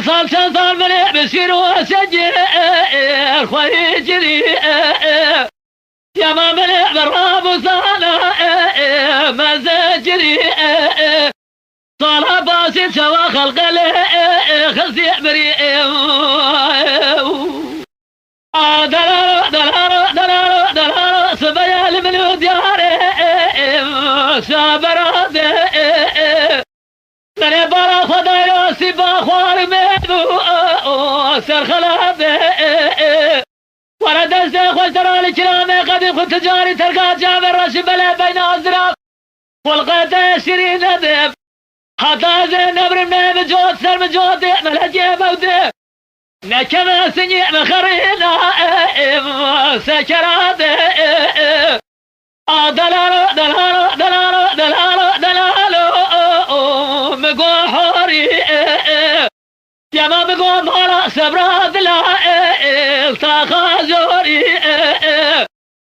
صار صار ملء بسير وسجل خوي جري يا ما ملء براب وصانا ما زجري صار باسل سوا خلق خزي بري دلال دلال دلال دلال سبيال من ديار سابراد من برا خدايا سبا خوار مدو سر خلاب ورد از خوش ترى الكلام قد خد تجاري ترقى جابر راشي بلا بين ازرق والقيت شيرين ندب حتى زينب رمي بجود سر بجود ملجي بودي نكما سني مخرينا سكرات دلالو دلالو دلالو دلالو دلالو مقو حوري يا ما مقو مالا سبرات لا تاخازوري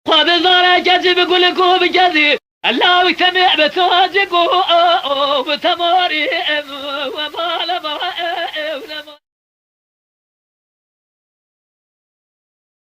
خذ الظاهر كذي بقول لكم بكذي الله يتمع بتواجقوا بتماري وما